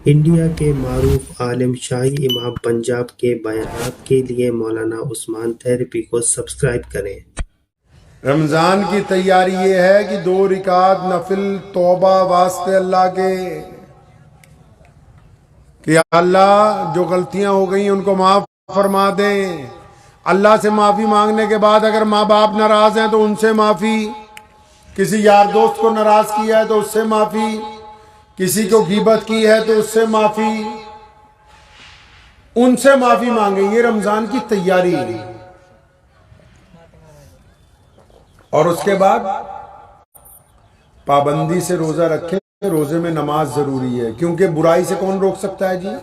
India کے معروف عالم شاہی امام پنجاب کے بیانات کے لیے مولانا عثمان تھیریپی کو سبسکرائب کریں۔ رمضان کی تیاری یہ ہے کہ 2 رکعت نفل توبہ واسطے اللہ کے، کہ اللہ جو غلطیاں ہو گئی ان کو معاف فرما دیں۔ اللہ سے معافی مانگنے کے بعد اگر ماں باپ ناراض ہیں تو ان سے معافی، کسی یار دوست کو ناراض کیا ہے تو اس سے معافی، کسی کو غیبت کی ہے تو اس سے معافی، ان سے معافی مانگیں۔ یہ رمضان کی تیاری ہے۔ اور اس کے بعد پابندی سے روزہ رکھیں۔ روزے میں نماز ضروری ہے، کیونکہ برائی سے کون روک سکتا ہے جی؟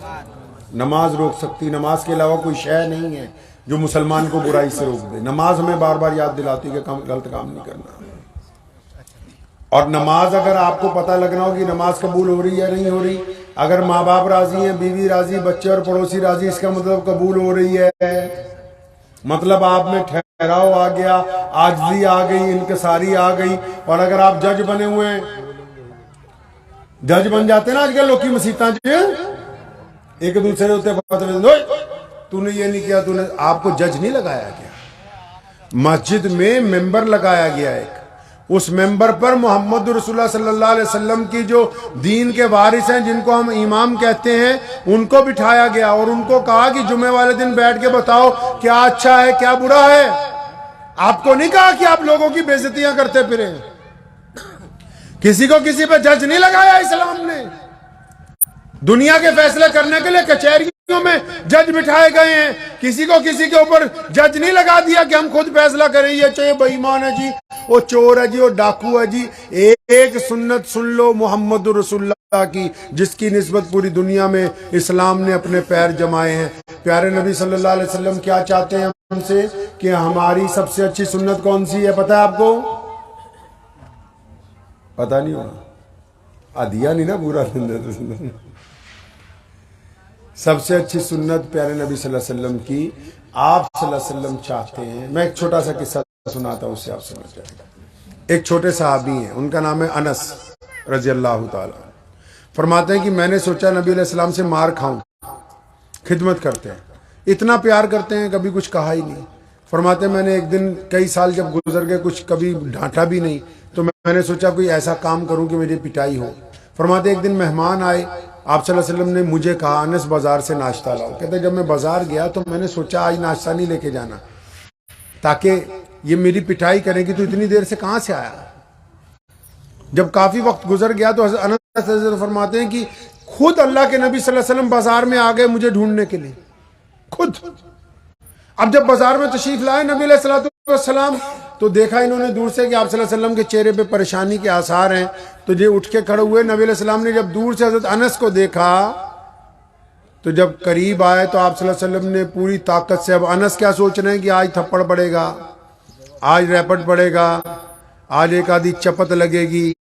نماز روک سکتی۔ نماز کے علاوہ کوئی شے نہیں ہے جو مسلمان کو برائی سے روک دے۔ نماز ہمیں بار بار یاد دلاتی ہے کہ غلط کام نہیں کرنا۔ اور نماز اگر آپ کو پتہ لگنا ہو کہ نماز قبول ہو رہی ہے نہیں ہو رہی، اگر ماں باپ راضی ہیں، بیوی راضی، بچے اور پڑوسی راضی، اس کا مطلب قبول ہو رہی ہے۔ مطلب آپ میں ٹھہراؤ آ گیا، عاجزی آ گئی، انکساری آ گئی۔ اور اگر آپ جج بنے ہوئے ہیں، جج بن جاتے ہیں نا آج کل لوگ کی مسیطاں جی، ایک دوسرے ہوتے تو نے یہ نہیں کیا، تو نے، آپ کو جج نہیں لگایا گیا۔ مسجد میں ممبر لگایا گیا ایک، اس ممبر پر محمد رسول اللہ صلی اللہ علیہ وسلم کی جو دین کے وارث ہیں، جن کو ہم امام کہتے ہیں، ان کو بٹھایا گیا اور ان کو کہا کہ جمعہ والے دن بیٹھ کے بتاؤ کیا اچھا ہے کیا برا ہے۔ آپ کو نہیں کہا کہ آپ لوگوں کی بے عزتیاں کرتے پھریں۔ کسی کو کسی پہ جج نہیں لگایا اسلام نے۔ دنیا کے فیصلے کرنے کے لیے کچہریوں میں جج بٹھائے گئے ہیں، کسی کو کسی کے اوپر جج نہیں لگا دیا کہ ہم خود فیصلہ کریں، یہ چاہے بے ایمان ہے جی، وہ چور ہے جی، وہ ڈاکو ہے جی۔ ایک سنت سن لو محمد رسول اللہ کی، جس کی نسبت پوری دنیا میں اسلام نے اپنے پیر جمائے ہیں۔ پیارے نبی صلی اللہ علیہ وسلم کیا چاہتے ہیں ہم سے کہ ہماری سب سے اچھی سنت کون سی ہے؟ پتہ ہے آپ کو؟ پتہ نہیں ہوگا، دیا نہیں نا پورا۔ سب سے اچھی سنت پیارے نبی صلی اللہ علیہ وسلم کی، آپ صلی اللہ علیہ وسلم چاہتے ہیں۔ میں ایک چھوٹا سا قصہ سناتا ہوں، اس سے آپ سمجھ جائیں گے۔ ایک چھوٹے صحابی ہیں، ان کا نام ہے انس رضی اللہ تعالیٰ۔ فرماتے ہیں کہ میں نے سوچا نبی علیہ السلام سے مار کھاؤں، خدمت کرتے ہیں، اتنا پیار کرتے ہیں، کبھی کچھ کہا ہی نہیں۔ فرماتے ہیں میں نے ایک دن، کئی سال جب گزر گئے، کچھ کبھی ڈانٹا بھی نہیں، تو میں نے سوچا کوئی ایسا کام کروں کہ میری پٹائی ہو۔ فرماتے ایک دن مہمان آئے، آپ صلی اللہ علیہ وسلم نے مجھے کہا انس بازار سے ناشتہ لاؤ۔ کہتے جب میں بازار گیا تو میں نے سوچا آج ناشتہ نہیں لے کے جانا، تاکہ یہ میری پٹائی کریں کہ تو اتنی دیر سے کہاں سے آیا۔ جب کافی وقت گزر گیا تو حضرت انس فرماتے ہیں کہ خود اللہ کے نبی صلی اللہ علیہ وسلم بازار میں آ گئے مجھے ڈھونڈنے کے لیے، خود۔ اب جب بازار میں تشریف لائے نبی علیہ السلام، تو دیکھا انہوں نے دور سے کہ آپ صلی اللہ علیہ وسلم کے چہرے پہ پریشانی کے آثار ہیں، تو یہ اٹھ کے کھڑے ہوئے۔ نبی علیہ السلام نے جب دور سے حضرت انس کو دیکھا تو جب قریب آئے تو آپ صلی اللہ علیہ وسلم نے پوری طاقت سے، اب انس کیا سوچ رہے ہیں کہ آج تھپڑ پڑے گا، آج ریپٹ پڑے گا، آج ایک آدھی چپت لگے گی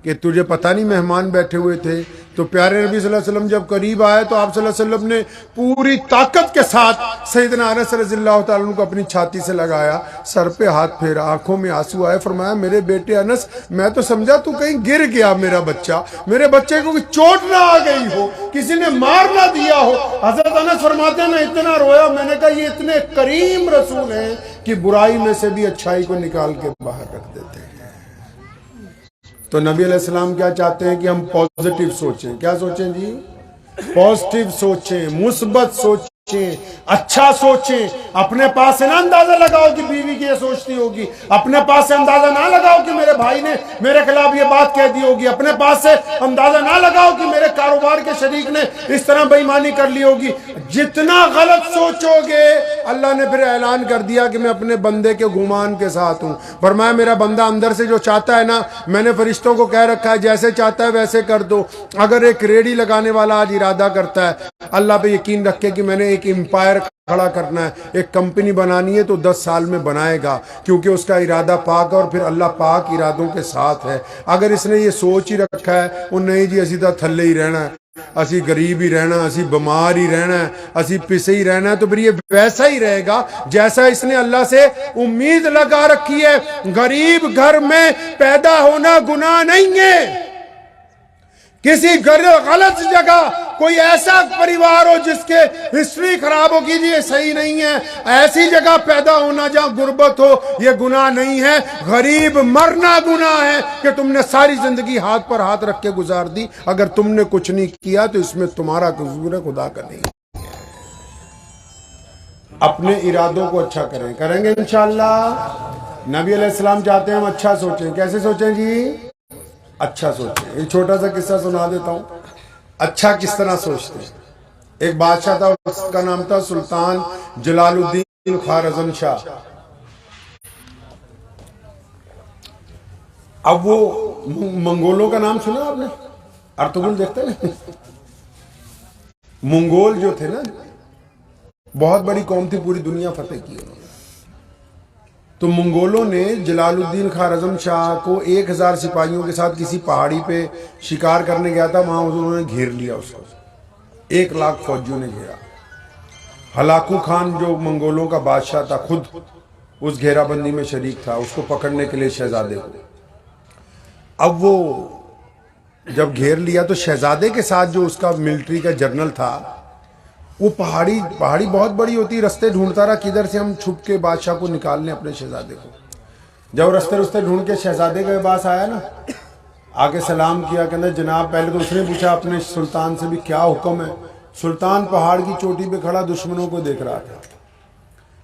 کہ تجھے پتہ نہیں مہمان بیٹھے ہوئے تھے۔ تو پیارے نبی صلی اللہ علیہ وسلم جب قریب آئے تو آپ صلی اللہ علیہ وسلم نے پوری طاقت کے ساتھ سیدنا انس رضی اللہ تعالیٰ عنہ کو اپنی چھاتی سے لگایا، سر پہ ہاتھ پھیرا، آنکھوں میں آنسو آئے۔ فرمایا میرے بیٹے انس، میں تو سمجھا تو کہیں گر گیا میرا بچہ، میرے بچے کو چوٹ نہ آ گئی ہو، کسی نے مار نہ دیا ہو۔ حضرت انس فرماتے ہیں میں اتنا رویا، میں نے کہا یہ اتنے کریم رسول ہیں کہ برائی میں سے بھی اچھائی کو نکال کے باہر رکھ دیتے ہیں۔ تو نبی علیہ السلام کیا چاہتے ہیں کہ ہم پازیٹیو سوچیں۔ کیا سوچیں جی؟ پازیٹیو سوچیں، مثبت سوچیں، اچھا سوچیں۔ اپنے پاس سے نہ اندازہ لگاؤ کہ بیوی کی یہ سوچتی ہوگی، اپنے پاس سے اندازہ نہ لگاؤ کہ میرے بھائی نے میرے خلاف یہ بات کہہ دی ہوگی، اپنے پاس سے اندازہ نہ لگاؤ کہ میرے کاروبار کے شریک نے اس طرح بے ایمانی کر لی ہوگی۔ جتنا غلط سوچو گے، اللہ نے پھر اعلان کر دیا کہ میں اپنے بندے کے گمان کے ساتھ ہوں۔ فرمایا میرا بندہ اندر سے جو چاہتا ہے نا، میں نے فرشتوں کو کہہ رکھا ہے جیسے چاہتا ہے ویسے کر دو۔ اگر ایک ریڑھی لگانے والا آج ارادہ کرتا ہے، اللہ پہ یقین رکھے کہ میں نے ایک امپائر کھڑا کرنا ہے، ایک کمپنی بنانی ہے، تو 10 سال میں بنائے گا، کیونکہ اس کا ارادہ پاک ہے اور پھر اللہ پاک ارادوں کے ساتھ ہے۔ اگر اس نے یہ سوچ ہی رکھا ہے وہ نہیں جی اسی طرح تھلے ہی رہنا ہے، اسی غریب ہی رہنا، اسی بیمار ہی رہنا ہے، اسی پسے ہی رہنا ہے، تو پھر یہ ویسا ہی رہے گا جیسا اس نے اللہ سے امید لگا رکھی ہے۔ غریب گھر میں پیدا ہونا گناہ نہیں ہے، کسی غلط جگہ کوئی ایسا پریوار ہو جس کے ہسٹری خراب ہو کی یہ صحیح نہیں ہے، ایسی جگہ پیدا ہونا جہاں غربت ہو یہ گناہ نہیں ہے، غریب مرنا گناہ ہے کہ تم نے ساری زندگی ہاتھ پر ہاتھ رکھ کے گزار دی، اگر تم نے کچھ نہیں کیا تو اس میں تمہارا قصور ہے، خدا کا نہیں۔ اپنے ارادوں کو اچھا کریں گے انشاءاللہ۔ نبی علیہ السلام چاہتے ہیں ہم اچھا سوچیں، کیسے سوچیں جی؟ اچھا سوچیں۔ ایک چھوٹا سا قصہ سنا دیتا ہوں، اچھا کس طرح سوچتے ہیں۔ ایک بادشاہ تھا، اس کا نام تھا سلطان جلال الدین خوارزم شاہ۔ اب وہ منگولوں کا نام سنا آپ نے؟ ارطغرل دیکھتے ہیں؟ منگول جو تھے نا، بہت بڑی قوم تھی، پوری دنیا فتح کی انہوں نے۔ تو منگولوں نے جلال الدین خوارزم شاہ کو 1000 سپاہیوں کے ساتھ کسی پہاڑی پہ شکار کرنے گیا تھا، وہاں انہوں نے گھیر لیا اس کو، 1 لاکھ فوجیوں نے گھیرا۔ ہلاکو خان جو منگولوں کا بادشاہ تھا خود اس گھیرا بندی میں شریک تھا، اس کو پکڑنے کے لیے شہزادے کو۔ اب وہ جب گھیر لیا تو شہزادے کے ساتھ جو اس کا ملٹری کا جنرل تھا، وہ پہاڑی بہت بڑی ہوتی، رستے ڈھونڈتا رہا کدھر سے ہم چھپ کے بادشاہ کو نکال لیں اپنے شہزادے کو۔ جب رستے ڈھونڈ کے شہزادے کے پاس آیا نا، آگے سلام کیا، کہنا جناب، پہلے تو اس نے پوچھا اپنے سلطان سے بھی کیا حکم ہے۔ سلطان پہاڑ کی چوٹی پہ کھڑا دشمنوں کو دیکھ رہا تھا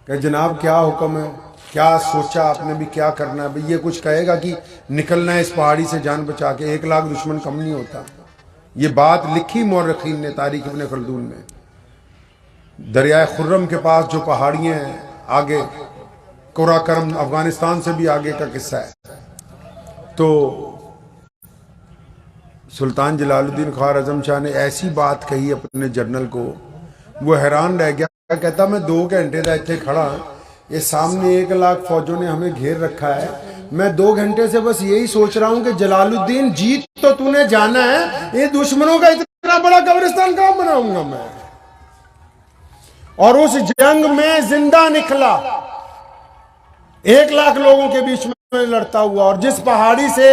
کہ جناب کیا حکم ہے، کیا سوچا آپ نے بھی کیا کرنا ہے؟ بھئی یہ کچھ کہے گا کہ نکلنا ہے اس پہاڑی سے جان بچا کے، 1 لاکھ دشمن کم نہیں ہوتا۔ یہ بات لکھی مورخین نے تاریخ ابن خلدون میں۔ دریائے خرم کے پاس جو پہاڑیاں ہیں، آگے قرہ کرم افغانستان سے بھی آگے کا قصہ ہے۔ تو سلطان جلال الدین خوارزم شاہ نے ایسی بات کہی اپنے جنرل کو، وہ حیران رہ گیا، کہتا میں 2 گھنٹے دا اتنے کھڑا، یہ سامنے 1 لاکھ فوجوں نے ہمیں گھیر رکھا ہے، میں 2 گھنٹے سے بس یہی سوچ رہا ہوں کہ جلال الدین جیت تو نے جانا ہے، یہ دشمنوں کا اتنا بڑا قبرستان کہاں بناؤں گا میں؟ اور اس جنگ میں زندہ نکلا، 1 لاکھ لوگوں کے بیچ میں لڑتا ہوا، اور جس پہاڑی سے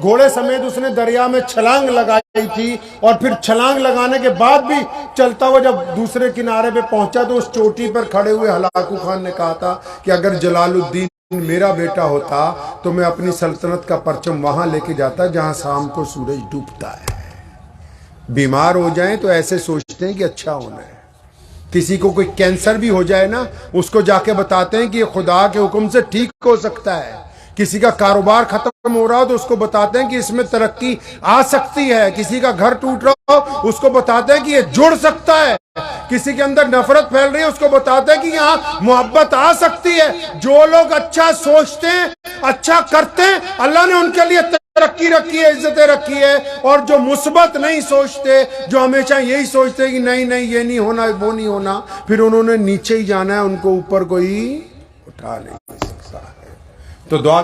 گھوڑے سمیت اس نے دریا میں چھلانگ لگائی تھی، اور پھر چھلانگ لگانے کے بعد بھی چلتا ہوا جب دوسرے کنارے پہ پہنچا تو اس چوٹی پر کھڑے ہوئے ہلاکو خان نے کہا تھا کہ اگر جلال الدین میرا بیٹا ہوتا تو میں اپنی سلطنت کا پرچم وہاں لے کے جاتا جہاں شام کو سورج ڈوبتا ہے۔ بیمار ہو جائیں تو ایسے سوچتے ہیں کہ اچھا ہونا ہے، کسی کو کوئی کینسر بھی ہو جائے نا، اس کو جا کے بتاتے ہیں کہ یہ خدا کے حکم سے ٹھیک ہو سکتا ہے، کسی کا کاروبار ختم ہو رہا ہو تو اس کو بتاتے ہیں کہ اس میں ترقی آ سکتی ہے، کسی کا گھر ٹوٹ رہا ہو اس کو بتاتے ہیں کہ یہ جڑ سکتا ہے، کسی کے اندر نفرت پھیل رہی ہے اس کو بتاتے ہیں کہ یہاں محبت آ سکتی ہے۔ جو لوگ اچھا سوچتے ہیں، اچھا کرتے ہیں، اللہ نے ان کے لیے ترقی رکھی ہے، عزتیں رکھی ہے، اور جو مثبت نہیں سوچتے، جو ہمیشہ یہی سوچتے کہ نہیں یہ نہیں ہونا وہ نہیں ہونا، پھر انہوں نے نیچے ہی جانا ہے، ان کو اوپر کوئی اٹھا نہیں سکتا ہے۔ تو دعا